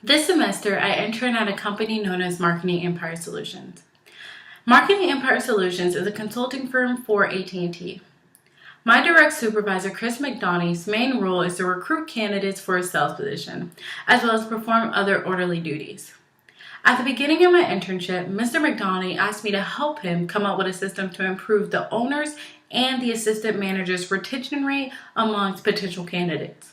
This semester, I interned at a company known as Marketing Empire Solutions. Marketing Empire Solutions is a consulting firm for AT&T. My direct supervisor, Chris McDonough's main role is to recruit candidates for a sales position, as well as perform other orderly duties. At the beginning of my internship, Mr. McDonough asked me to help him come up with a system to improve the owner's and the assistant manager's retention rate amongst potential candidates.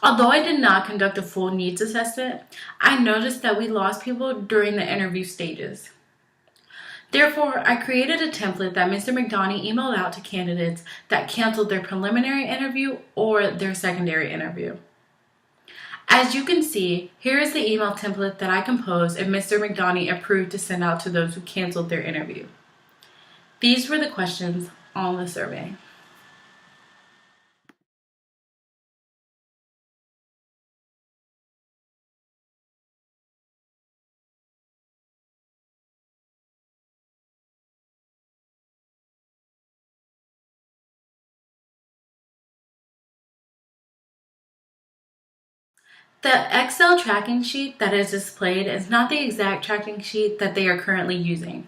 Although I did not conduct a full needs assessment, I noticed that we lost people during the interview stages. Therefore, I created a template that Mr. McDonough emailed out to candidates that canceled their preliminary interview or their secondary interview. As you can see, here is the email template that I composed and Mr. McDonough approved to send out to those who canceled their interview. These were the questions on the survey. The Excel tracking sheet that is displayed is not the exact tracking sheet that they are currently using.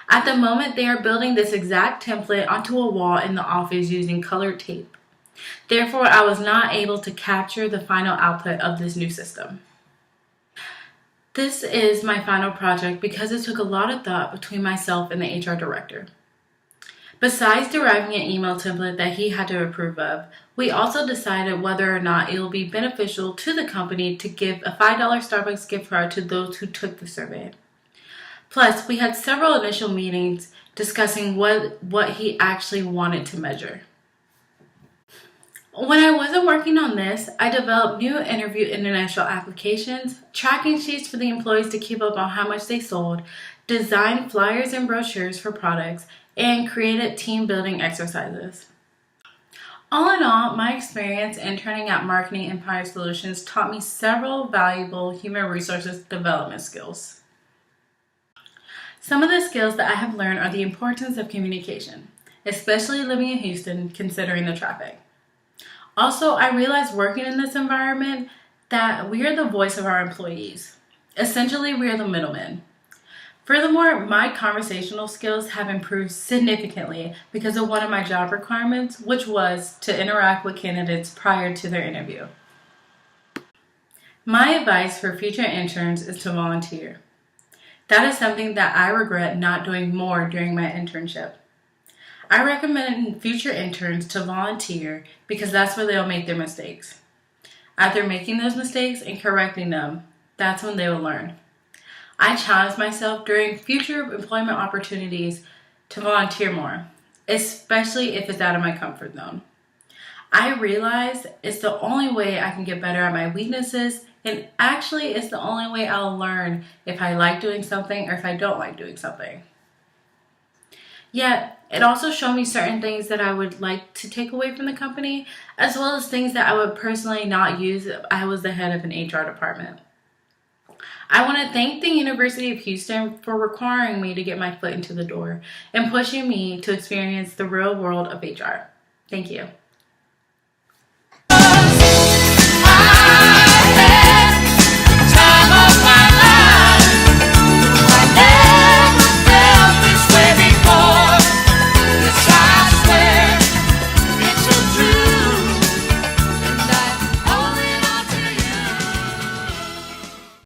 At the moment, they are building this exact template onto a wall in the office using colored tape. Therefore, I was not able to capture the final output of this new system. This is my final project because it took a lot of thought between myself and the HR director. Besides deriving an email template that he had to approve of, we also decided whether or not it will be beneficial to the company to give a $5 Starbucks gift card to those who took the survey. Plus, we had several initial meetings discussing what he actually wanted to measure. When I wasn't working on this, I developed new interview and initial applications, tracking sheets for the employees to keep up on how much they sold, designed flyers and brochures for products, and created team building exercises. All in all, my experience interning at Marketing Empire Solutions taught me several valuable human resources development skills. Some of the skills that I have learned are the importance of communication, especially living in Houston, considering the traffic. Also, I realized working in this environment that we are the voice of our employees. Essentially, we are the middlemen. Furthermore, my conversational skills have improved significantly because of one of my job requirements, which was to interact with candidates prior to their interview. My advice for future interns is to volunteer. That is something that I regret not doing more during my internship. I recommend future interns to volunteer because that's where they'll make their mistakes. After making those mistakes and correcting them, that's when they will learn. I challenge myself during future employment opportunities to volunteer more, especially if it's out of my comfort zone. I realize it's the only way I can get better at my weaknesses, and actually it's the only way I'll learn if I like doing something or if I don't like doing something. Yet, it also showed me certain things that I would like to take away from the company, as well as things that I would personally not use if I was the head of an HR department. I want to thank the University of Houston for requiring me to get my foot into the door and pushing me to experience the real world of HR. Thank you.